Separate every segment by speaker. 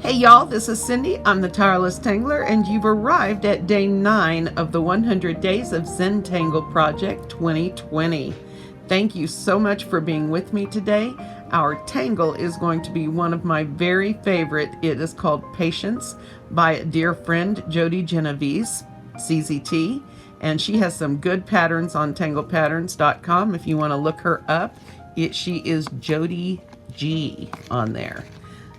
Speaker 1: Hey y'all, this is Cindy. I'm the Tireless Tangler, and you've arrived at day 9 of the 100 Days of Zentangle Project 2020. Thank you so much for being with me today. Our tangle is going to be one of my very favorite. It is called Patience by a dear friend, Jody Genovese, CZT, and she has some good patterns on tanglepatterns.com if you want to look her up. She is Jody G on there.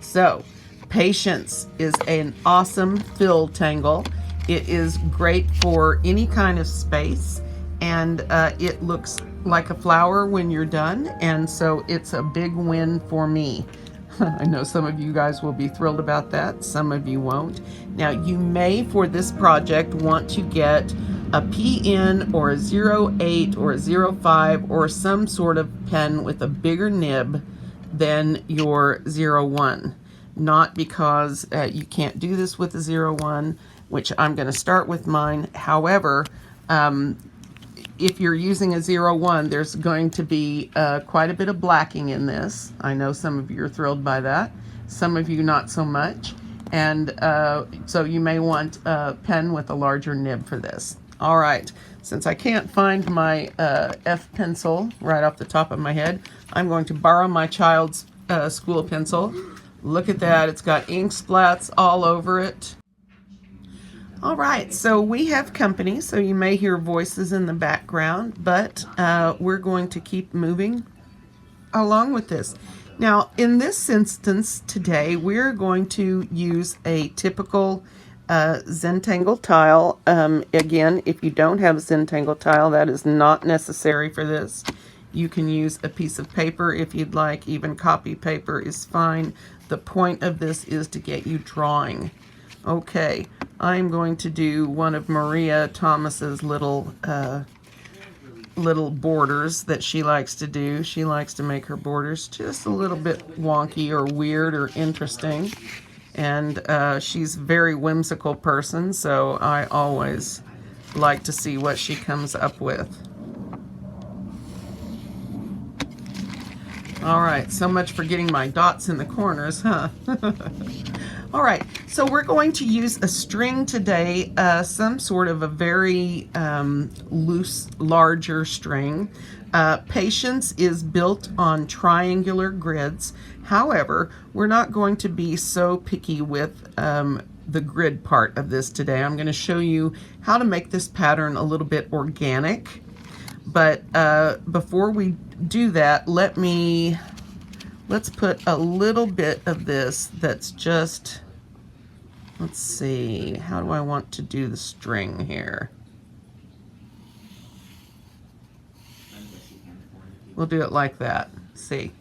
Speaker 1: So, Patience is an awesome fill tangle. It is great for any kind of space, and it looks like a flower when you're done, and so it's a big win for me. I know some of you guys will be thrilled about that, some of you won't. Now, you may, for this project, want to get a PN or a 08 or a 05 or some sort of pen with a bigger nib than your 01. Not because you can't do this with a 01, which I'm going to start with mine. However, if you're using a 01, there's going to be quite a bit of blacking in this. I know some of you are thrilled by that. Some of you not so much. And so you may want a pen with a larger nib for this. All right, since I can't find my F pencil right off the top of my head, I'm going to borrow my child's school pencil. Look at that, it's got ink splats all over it. All right, so we have company, so you may hear voices in the background, but we're going to keep moving along with this. Now, in this instance today, we're going to use a typical Zentangle tile. Again, if you don't have a Zentangle tile, that is not necessary for this. You can use a piece of paper if you'd like. Even copy paper is fine. The point of this is to get you drawing. Okay, I'm going to do one of Maria Thomas's little borders that she likes to do. She likes to make her borders just a little bit wonky or weird or interesting. And she's a very whimsical person, so I always like to see what she comes up with. All right, so much for getting my dots in the corners, huh? All right, so we're going to use a string today, some sort of a very loose, larger string. Patience is built on triangular grids. However, we're not going to be so picky with the grid part of this today. I'm going to show you how to make this pattern a little bit organic. But before we do that, let's put a little bit of this that's just, let's see, how do I want to do the string here? We'll do it like that, see,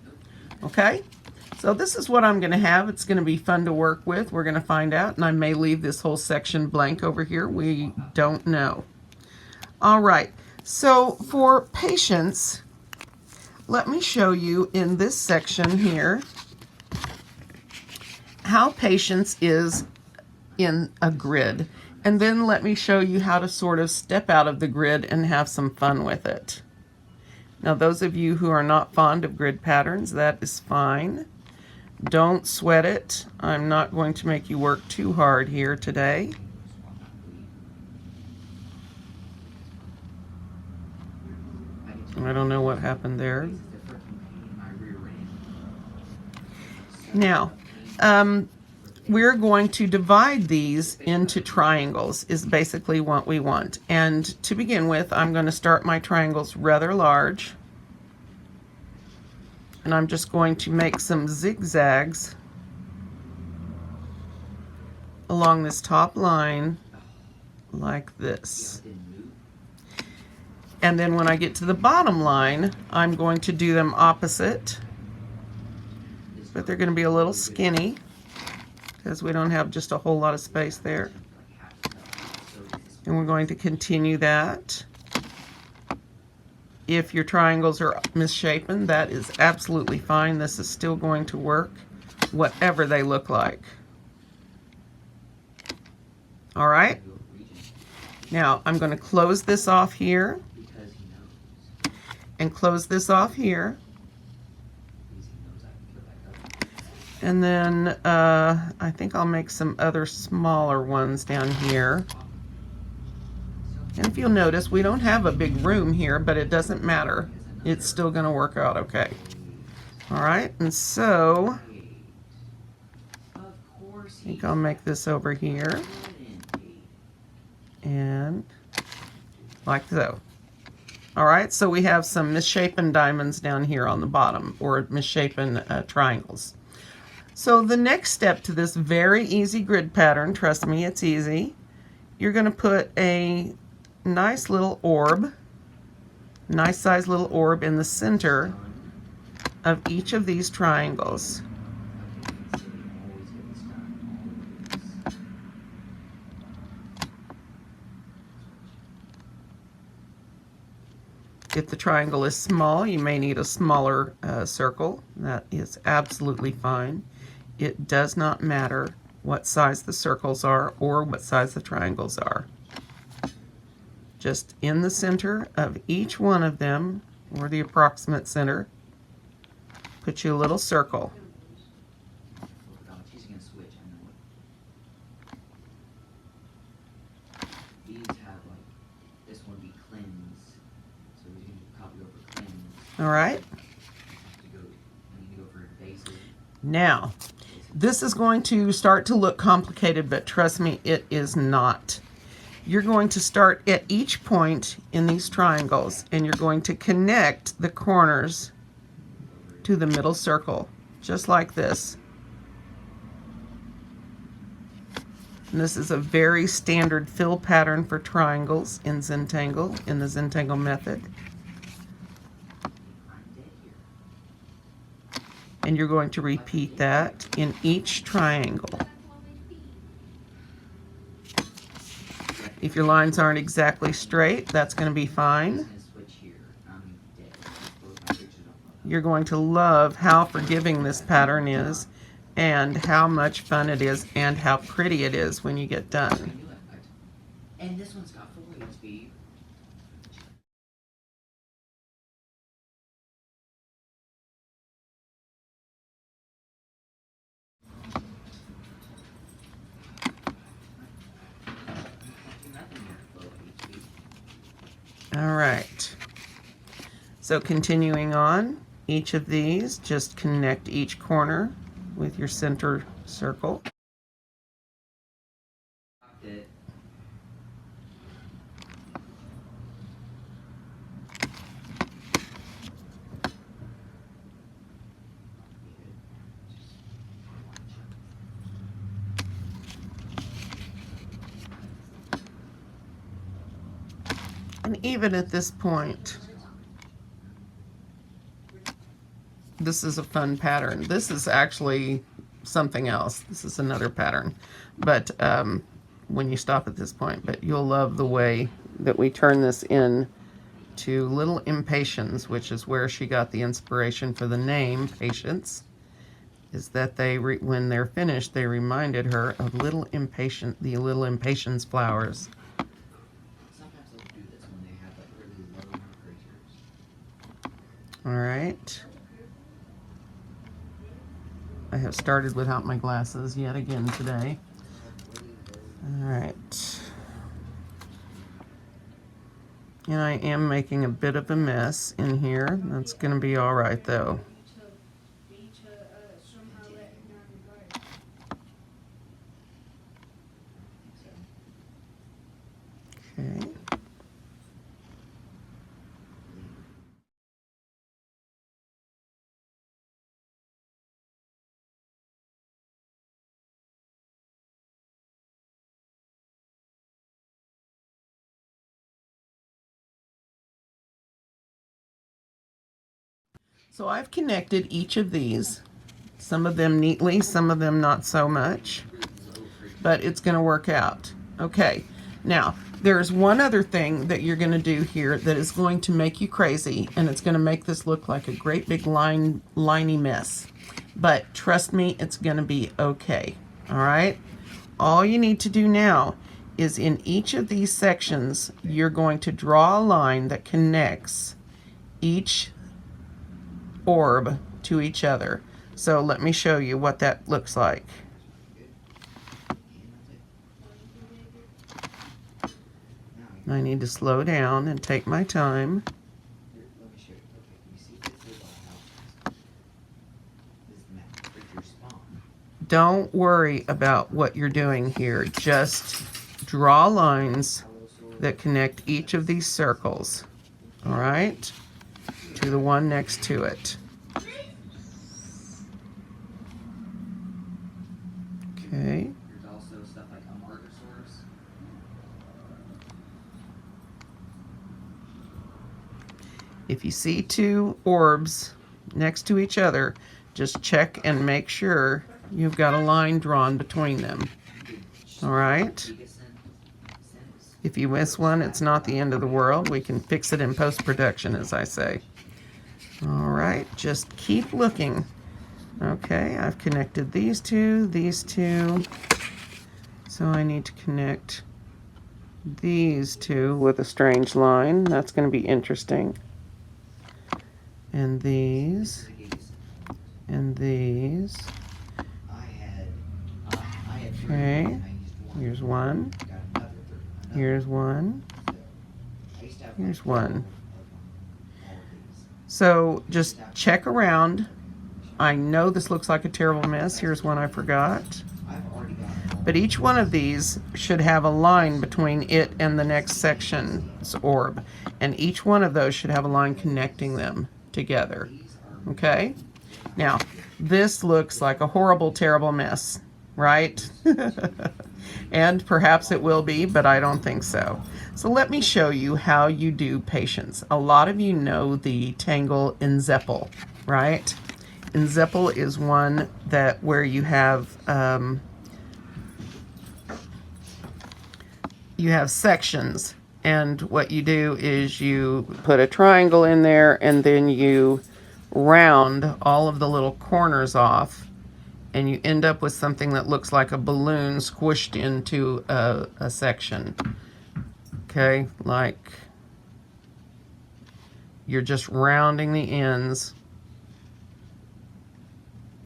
Speaker 1: okay? So this is what I'm gonna have. It's gonna be fun to work with. We're gonna find out, and I may leave this whole section blank over here. We don't know. All right. So for Patience, let me show you in this section here how Patience is in a grid. And then let me show you how to sort of step out of the grid and have some fun with it. Now, those of you who are not fond of grid patterns, that is fine. Don't sweat it. I'm not going to make you work too hard here today. I don't know what happened there. Now, we're going to divide these into triangles is basically what we want. And to begin with, I'm going to start my triangles rather large. And I'm just going to make some zigzags along this top line like this. And then when I get to the bottom line, I'm going to do them opposite, but they're going to be a little skinny because we don't have just a whole lot of space there. And we're going to continue that. If your triangles are misshapen, that is absolutely fine. This is still going to work, whatever they look like. All right. Now I'm going to close this off here. And close this off here. And then I think I'll make some other smaller ones down here. And if you'll notice, we don't have a big room here, but it doesn't matter. It's still going to work out okay. All right, and so I think I'll make this over here. And like so. All right, so we have some misshapen diamonds down here on the bottom, or misshapen triangles. So the next step to this very easy grid pattern, trust me, it's easy. You're going to put a nice little orb, nice sized little orb in the center of each of these triangles. If the triangle is small, you may need a smaller circle. That is absolutely fine. It does not matter what size the circles are or what size the triangles are. Just in the center of each one of them, or the approximate center, put you a little circle. All right. Now, this is going to start to look complicated, but trust me, it is not. You're going to start at each point in these triangles, and you're going to connect the corners to the middle circle, just like this. And this is a very standard fill pattern for triangles in Zentangle, in the Zentangle method. And you're going to repeat that in each triangle. If your lines aren't exactly straight, that's going to be fine. You're going to love how forgiving this pattern is, and how much fun it is, and how pretty it is when you get done.
Speaker 2: And this one's got 4 HP.
Speaker 1: All right. So continuing on, each of these, just connect each corner with your center circle. And even at this point, this is a fun pattern. This is actually something else. This is another pattern. But when you stop at this point, but you'll love the way that we turn this in to Little Impatience, which is where she got the inspiration for the name Patience, is that they, when they're finished, they reminded her of Little Impatience, the Little Impatience flowers. All right. I have started without my glasses yet again today. All right. And I am making a bit of a mess in here. That's going to be all right, though. Okay. So I've connected each of these, some of them neatly, some of them not so much, but it's going to work out. Okay, now there's one other thing that you're going to do here that is going to make you crazy, and it's going to make this look like a great big liney mess. But trust me, it's going to be okay. All right? All you need to do now is in each of these sections, you're going to draw a line that connects each orb to each other. So let me show you what that looks like. I need to slow down and take my time. Don't worry about what you're doing here. Just draw lines that connect each of these circles, all right, to the one next to it. Okay.
Speaker 2: There's also stuff like a marker source.
Speaker 1: If you see two orbs next to each other, just check and make sure you've got a line drawn between them. All right? If you miss one, it's not the end of the world. We can fix it in post-production, as I say. All right, just keep looking. Okay, I've connected these two. So I need to connect these two with a strange line. That's going to be interesting. And these. And these. Okay, here's one. Here's one. Here's one. So just check around. I know this looks like a terrible mess. Here's one I forgot. But each one of these should have a line between it and the next section's orb. And each one of those should have a line connecting them together. Okay? Now, this looks like a horrible, terrible mess, right? And perhaps it will be, but I don't think so. So let me show you how you do patience. A lot of you know the Tangle Zentangle, right? Zentangle is one that where you have sections, and what you do is you put a triangle in there and then you round all of the little corners off, and you end up with something that looks like a balloon squished into a section. Okay, like you're just rounding the ends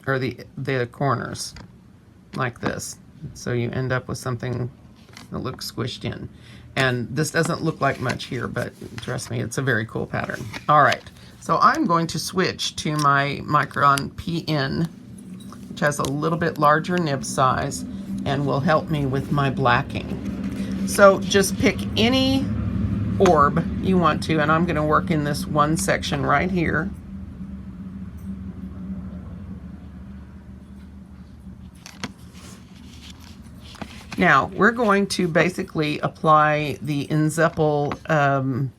Speaker 1: or the corners like this. So you end up with something that looks squished in. And this doesn't look like much here, but trust me, it's a very cool pattern. All right, so I'm going to switch to my Micron PN, which has a little bit larger nib size and will help me with my blacking. So just pick any orb you want to, and I'm going to work in this one section right here. Now, we're going to basically apply the Zentangle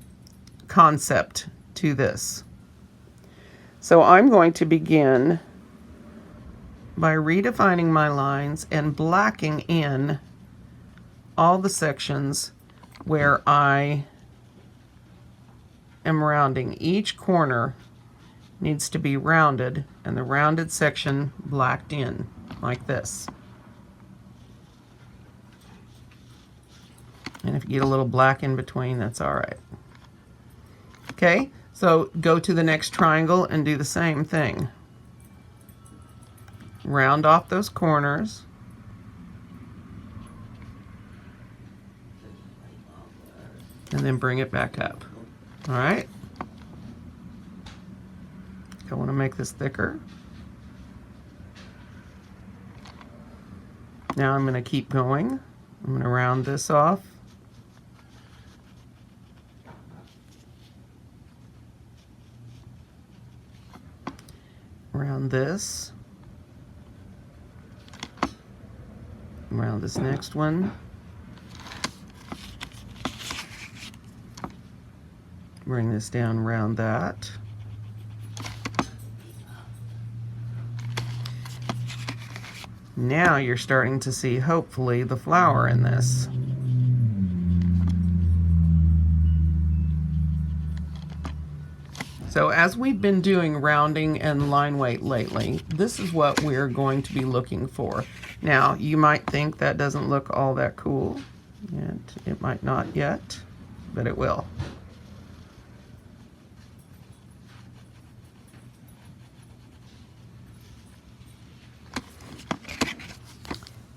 Speaker 1: concept to this. So I'm going to begin by redefining my lines and blacking in all the sections where I am rounding. Each corner needs to be rounded, and the rounded section blacked in like this. And if you get a little black in between, that's all right. Okay, so go to the next triangle and do the same thing. Round off those corners. And then bring it back up. All right. I want to make this thicker. Now I'm going to keep going. I'm going to round this off. Round this. Round this next one. Bring this down, round that. Now you're starting to see, hopefully, the flower in this. So as we've been doing rounding and line weight lately, this is what we're going to be looking for. Now, you might think that doesn't look all that cool, and it might not yet, but it will.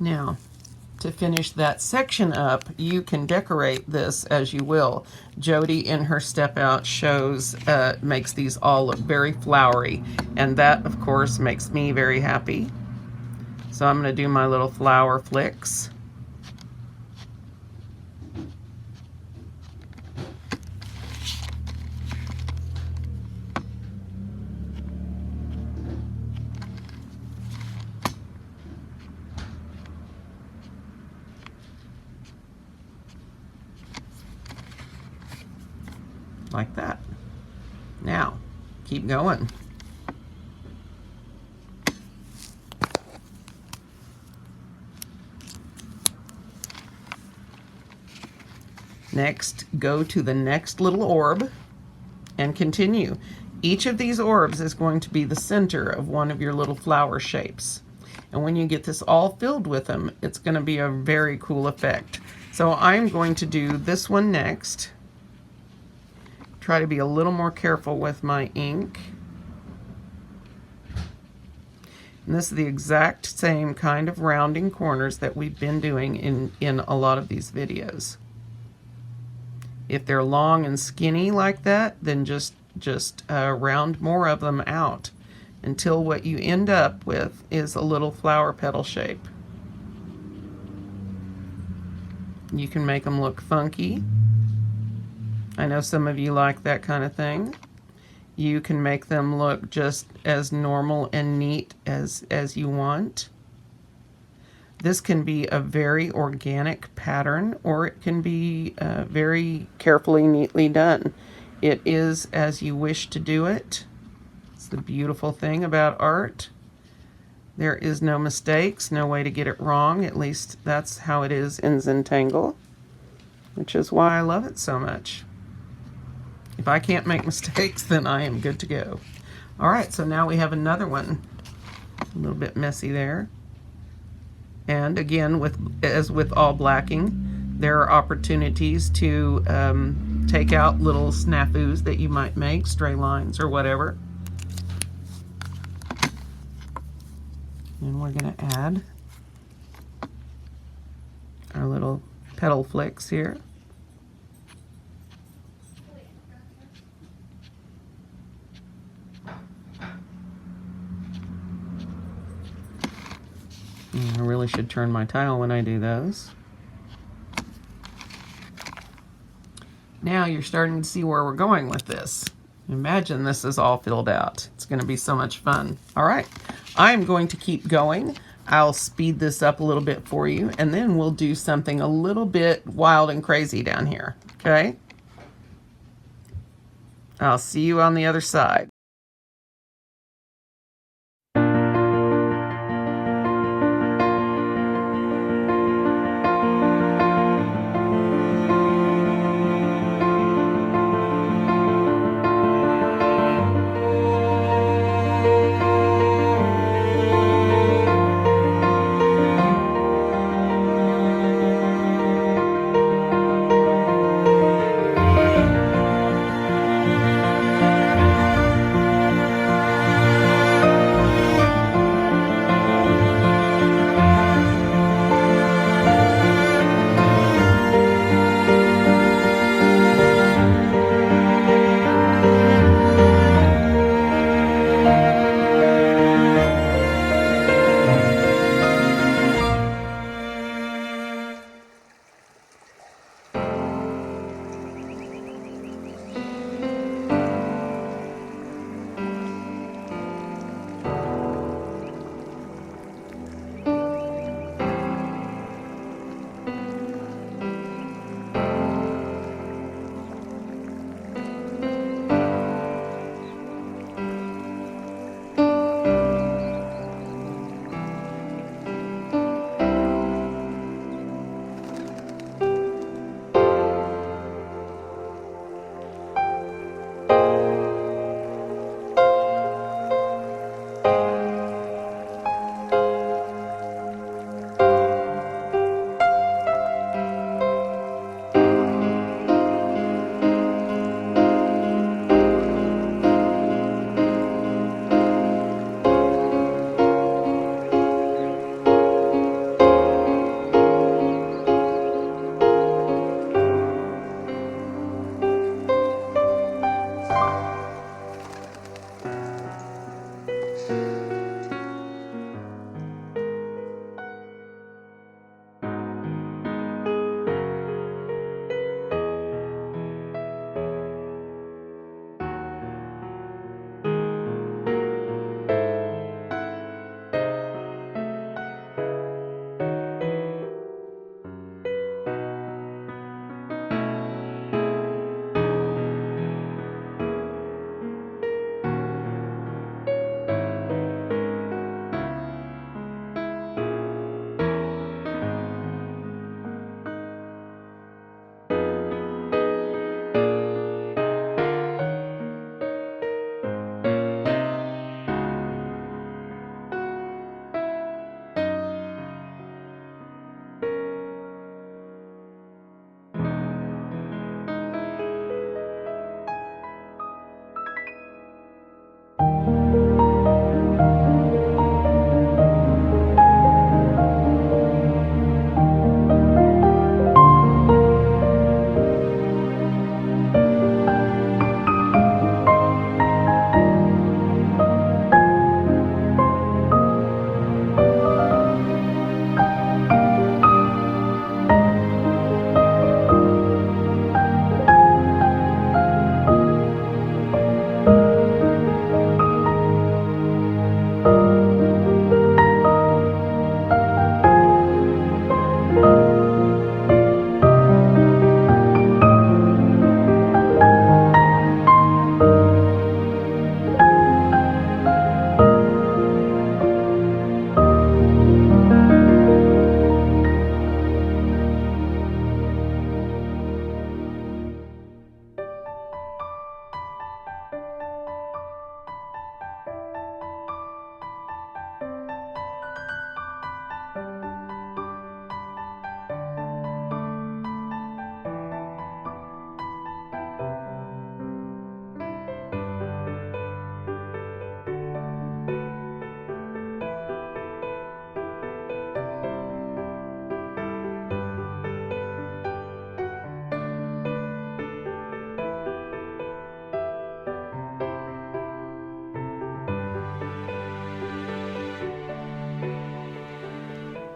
Speaker 1: Now, to finish that section up, you can decorate this as you will. Jody in her step out shows, makes these all look very flowery, and that of course makes me very happy. So I'm going to do my little flower flicks. Like that. Now, keep going. Next, go to the next little orb and continue. Each of these orbs is going to be the center of one of your little flower shapes. And when you get this all filled with them, it's going to be a very cool effect. So I'm going to do this one next. Try to be a little more careful with my ink. And this is the exact same kind of rounding corners that we've been doing in a lot of these videos. If they're long and skinny like that, then just round more of them out until what you end up with is a little flower petal shape. You can make them look funky. I know some of you like that kind of thing. You can make them look just as normal and neat as you want. This can be a very organic pattern, or it can be very carefully, neatly done. It is as you wish to do it. It's the beautiful thing about art. There is no mistakes, no way to get it wrong. At least that's how it is in Zentangle, which is why I love it so much. If I can't make mistakes, then I am good to go. All right, so now we have another one. A little bit messy there. And again, as with all blacking, there are opportunities to take out little snafus that you might make, stray lines or whatever. And we're going to add our little petal flicks here. I really should turn my tile when I do those. Now you're starting to see where we're going with this. Imagine this is all filled out. It's going to be so much fun. All right, I'm going to keep going. I'll speed this up a little bit for you, and then we'll do something a little bit wild and crazy down here, okay? I'll see you on the other side.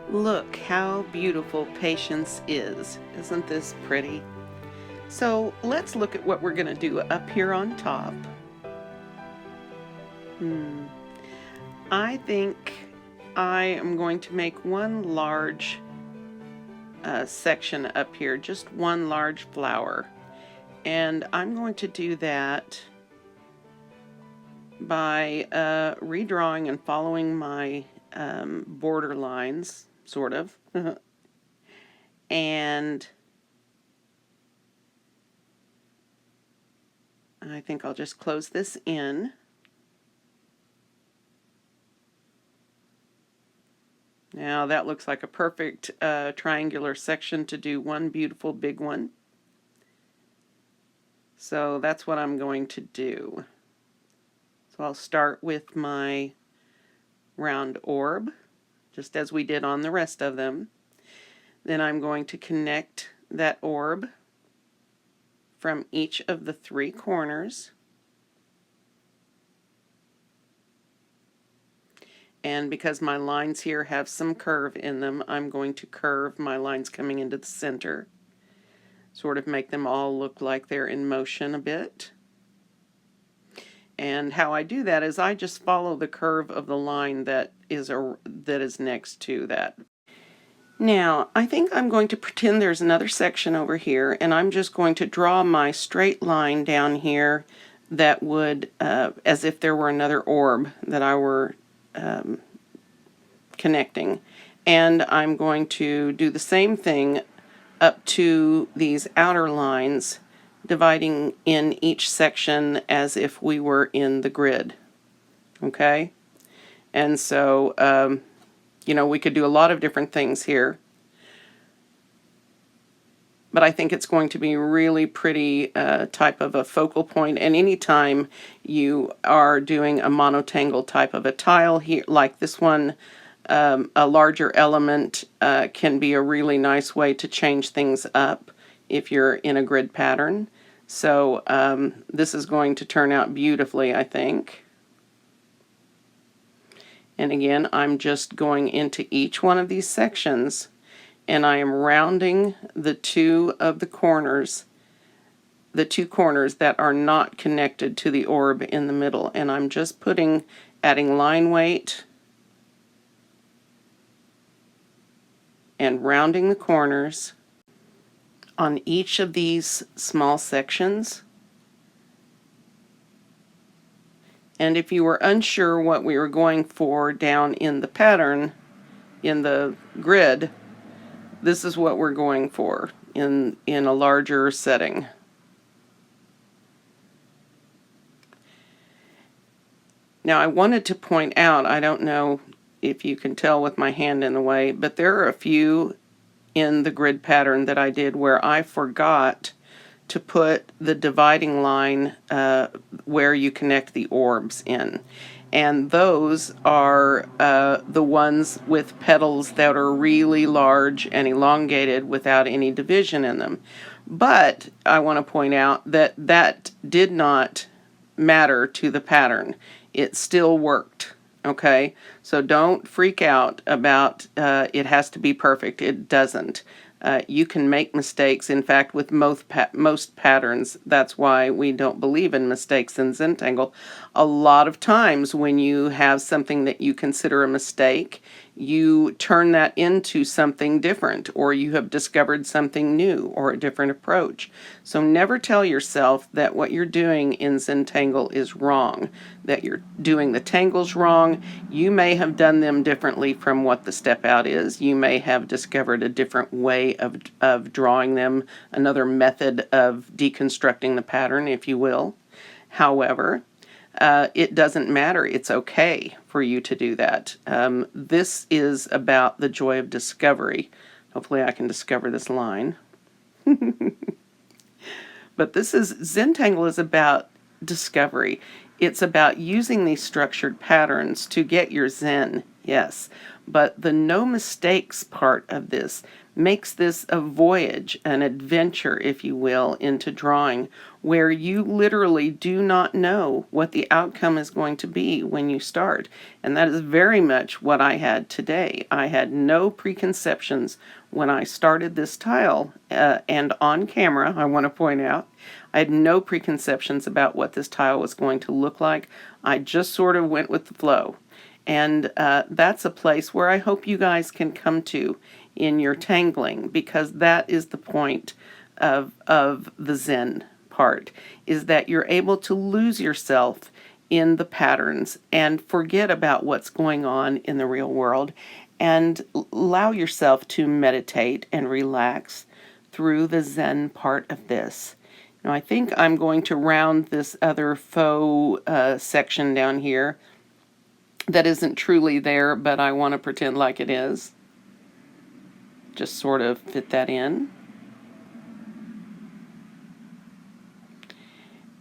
Speaker 1: Look how beautiful patience is. Isn't this pretty? So let's look at what we're going to do up here on top. I think I am going to make one large section up here, just one large flower. And I'm going to do that by redrawing and following my border lines, sort of. And I think I'll just close this in. Now that looks like a perfect triangular section to do one beautiful big one. So that's what I'm going to do. So I'll start with my round orb, just as we did on the rest of them. Then I'm going to connect that orb from each of the 3 corners. And because my lines here have some curve in them, I'm going to curve my lines coming into the center. Sort of make them all look like they're in motion a bit. And how I do that is I just follow the curve of the line that is next to that. Now, I think I'm going to pretend there's another section over here, and I'm just going to draw my straight line down here that would, as if there were another orb that I were connecting. And I'm going to do the same thing up to these outer lines, dividing in each section as if we were in the grid. Okay? And so, you know, we could do a lot of different things here. But I think it's going to be really pretty type of a focal point. And anytime you are doing a monotangle type of a tile here, like this one, a larger element can be a really nice way to change things up if you're in a grid pattern. So this is going to turn out beautifully, I think. And again, I'm just going into each one of these sections, and I am rounding the 2 of the corners, the 2 corners that are not connected to the orb in the middle. And I'm just adding line weight and rounding the corners on each of these small sections. And if you were unsure what we were going for down in the pattern, in the grid, this is what we're going for in a larger setting. Now I wanted to point out, I don't know if you can tell with my hand in the way, but there are a few in the grid pattern that I did where I forgot to put the dividing line where you connect the orbs in. And those are the ones with petals that are really large and elongated without any division in them. But I want to point out that that did not matter to the pattern. It still worked. Okay, so don't freak out about it has to be perfect. It doesn't. You can make mistakes. In fact, with most patterns, that's why we don't believe in mistakes in Zentangle. A lot of times when you have something that you consider a mistake, you turn that into something different, or you have discovered something new or a different approach. So never tell yourself that what you're doing in Zentangle is wrong, that you're doing the tangles wrong. You may have done them differently from what the step out is. You may have discovered a different way of drawing them, another method of deconstructing the pattern, if you will. However, it doesn't matter. It's okay for you to do that. This is about the joy of discovery. Hopefully I can discover this line. But Zentangle is about discovery. It's about using these structured patterns to get your Zen, yes. But the no mistakes part of this makes this a voyage, an adventure, if you will, into drawing, where you literally do not know what the outcome is going to be when you start. And that is very much what I had today. I had no preconceptions when I started this tile, and on camera, I want to point out, I had no preconceptions about what this tile was going to look like. I just sort of went with the flow. And that's a place where I hope you guys can come to in your tangling, because that is the point of the Zen part, is that you're able to lose yourself in the patterns and forget about what's going on in the real world and allow yourself to meditate and relax through the Zen part of this. Now, I think I'm going to round this other faux section down here that isn't truly there, but I want to pretend like it is. Just sort of fit that in.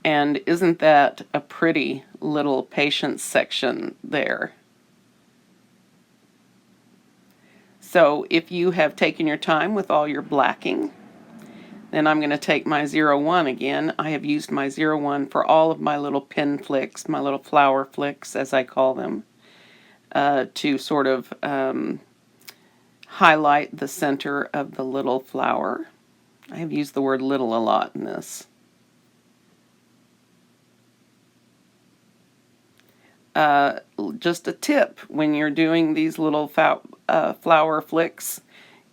Speaker 1: And isn't that a pretty little patience section there? So if you have taken your time with all your blacking, then I'm going to take my 01 again. I have used my 01 for all of my little pin flicks, my little flower flicks, as I call them, to sort of highlight the center of the little flower. I have used the word little a lot in this. Just a tip, when you're doing these little flower flicks,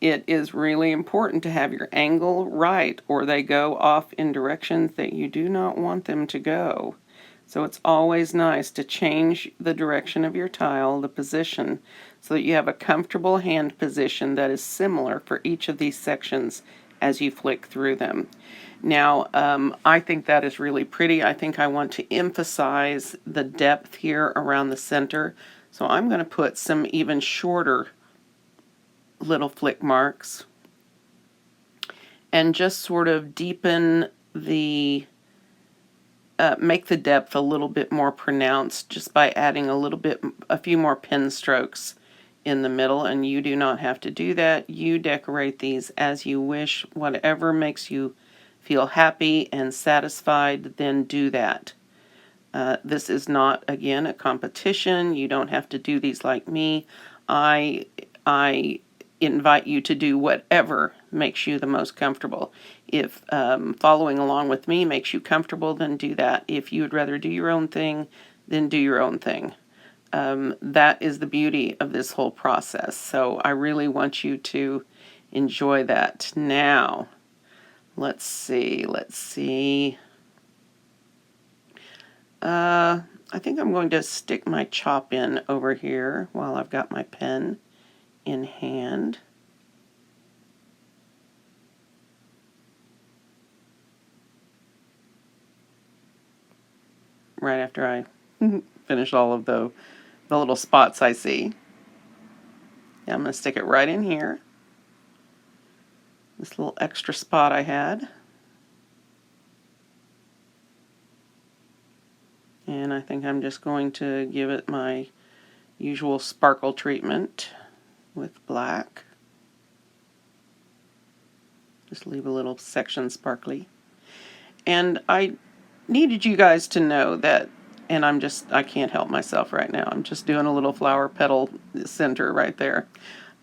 Speaker 1: it is really important to have your angle right, or they go off in directions that you do not want them to go. So it's always nice to change the direction of your tile, the position, so that you have a comfortable hand position that is similar for each of these sections as you flick through them. Now, I think that is really pretty. I think I want to emphasize the depth here around the center. So I'm going to put some even shorter little flick marks and just sort of deepen the, make the depth a little bit more pronounced just by adding a few more pen strokes in the middle. And you do not have to do that. You decorate these as you wish. Whatever makes you feel happy and satisfied, then do that. This is not, again, a competition. You don't have to do these like me. I invite you to do whatever makes you the most comfortable. If following along with me makes you comfortable, then do that. If you would rather do your own thing, then do your own thing. That is the beauty of this whole process. So I really want you to enjoy that. Now, let's see. I think I'm going to stick my chop in over here while I've got my pen in hand. Right after I finish all of the little spots I see. Yeah, I'm going to stick it right in here. This little extra spot I had. And I think I'm just going to give it my usual sparkle treatment with black. Just leave a little section sparkly. And I needed you guys to know that, and I can't help myself right now. I'm just doing a little flower petal center right there.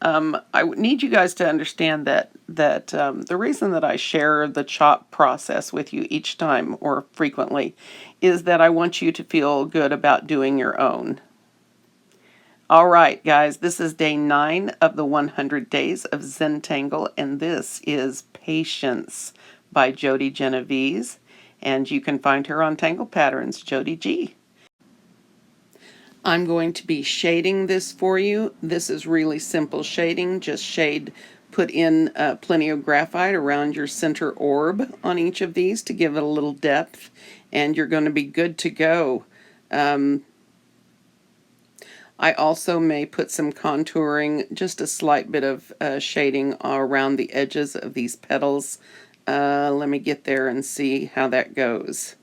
Speaker 1: I need you guys to understand that the reason that I share the chop process with you each time or frequently is that I want you to feel good about doing your own. All right, guys, this is day 9 of the 100 days of Zentangle, and this is Patience by Jody Genovese, and you can find her on Tangle Patterns, Jody G. I'm going to be shading this for you. This is really simple shading. Just put in plenty of graphite around your center orb on each of these to give it a little depth, and you're going to be good to go. I also may put some contouring, just a slight bit of shading around the edges of these petals. Let me get there and see how that goes.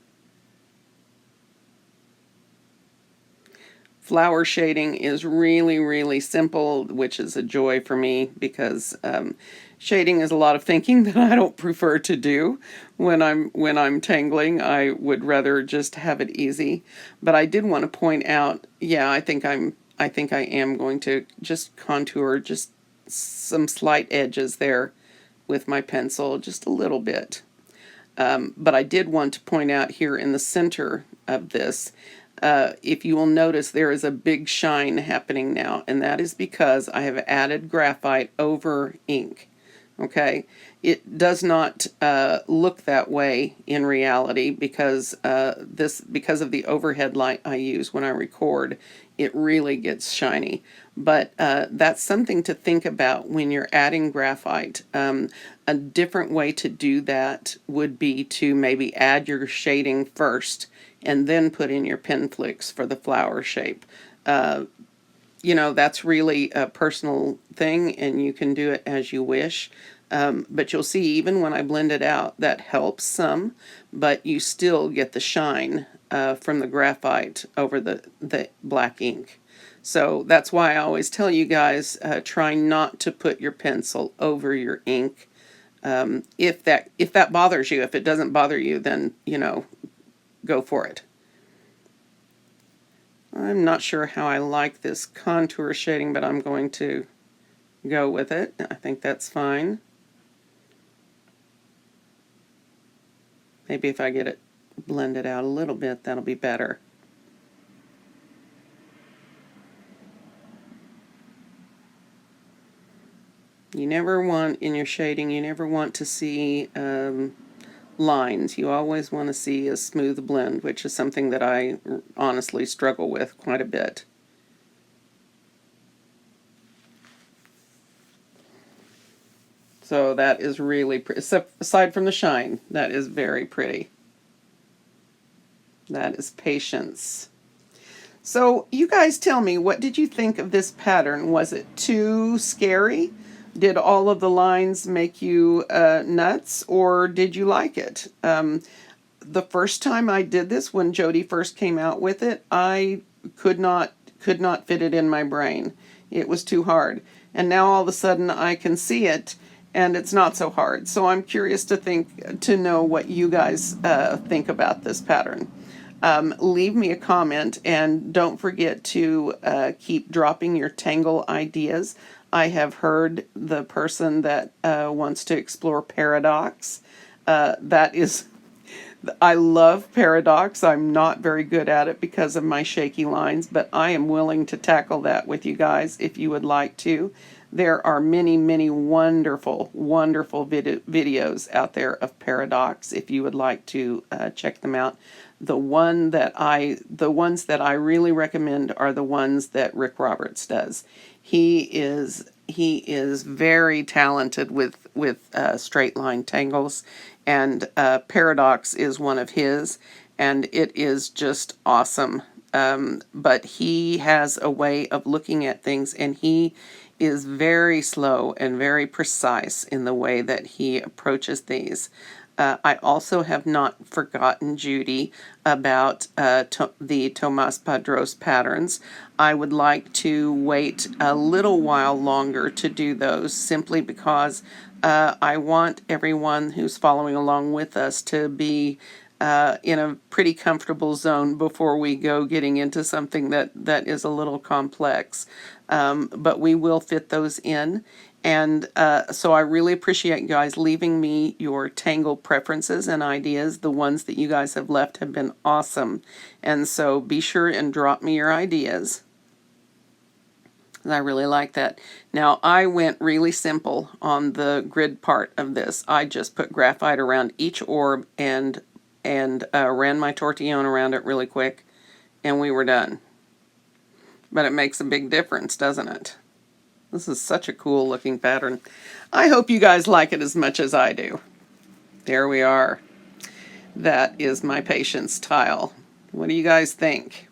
Speaker 1: Flower shading is really, really simple, which is a joy for me because shading is a lot of thinking that I don't prefer to do when I'm tangling. I would rather just have it easy. But I did want to point out, yeah, I think I am going to just contour just some slight edges there with my pencil, just a little bit. But I did want to point out here in the center of this, if you will notice, there is a big shine happening now, and that is because I have added graphite over ink. Okay, it does not look that way in reality because because of the overhead light I use when I record, it really gets shiny. But that's something to think about when you're adding graphite. A different way to do that would be to maybe add your shading first and then put in your pen flicks for the flower shape. You know, that's really a personal thing, and you can do it as you wish. But you'll see, even when I blend it out, that helps some, but you still get the shine from the graphite over the black ink. So that's why I always tell you guys, try not to put your pencil over your ink. If that bothers you. If it doesn't bother you, then, you know, go for it. I'm not sure how I like this contour shading, but I'm going to go with it. I think that's fine. Maybe if I get it blended out a little bit, that'll be better. You never want, in your shading, you never want to see lines. You always want to see a smooth blend, which is something that I honestly struggle with quite a bit. So that is really pretty. Aside from the shine, that is very pretty. That is patience. So you guys tell me, what did you think of this pattern? Was it too scary? Did all of the lines make you nuts, or did you like it? The first time I did this, when Jody first came out with it, I could not fit it in my brain. It was too hard. And now all of a sudden I can see it, and it's not so hard. So I'm curious to know what you guys think about this pattern. Leave me a comment, and don't forget to keep dropping your tangle ideas. I have heard the person that wants to explore paradox. That is, I love paradox. I'm not very good at it because of my shaky lines, but I am willing to tackle that with you guys if you would like to. There are many, many wonderful, wonderful videos out there of paradox if you would like to check them out. The ones that I really recommend are the ones that Rick Roberts does. He is very talented with straight line tangles, and paradox is one of his, and it is just awesome. But he has a way of looking at things, and he is very slow and very precise in the way that he approaches these. I also have not forgotten, Judy, about the Tomas Padros patterns. I would like to wait a little while longer to do those, simply because I want everyone who's following along with us to be in a pretty comfortable zone before we go getting into something that is a little complex. But we will fit those in. And so I really appreciate you guys leaving me your tangle preferences and ideas. The ones that you guys have left have been awesome. And so be sure and drop me your ideas. I really like that. Now, I went really simple on the grid part of this. I just put graphite around each orb and ran my tortillon around it really quick, and we were done. But it makes a big difference, doesn't it? This is such a cool looking pattern. I hope you guys like it as much as I do. There we are. That is my patience tile. What do you guys think?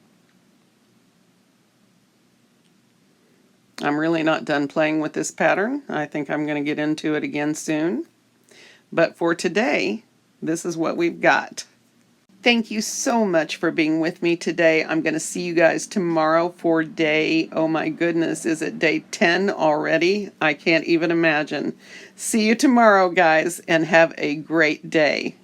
Speaker 1: I'm really not done playing with this pattern. I think I'm going to get into it again soon. But for today, this is what we've got. Thank you so much for being with me today. I'm going to see you guys tomorrow for day, oh my goodness, is it day 10 already? I can't even imagine. See you tomorrow, guys, and have a great day.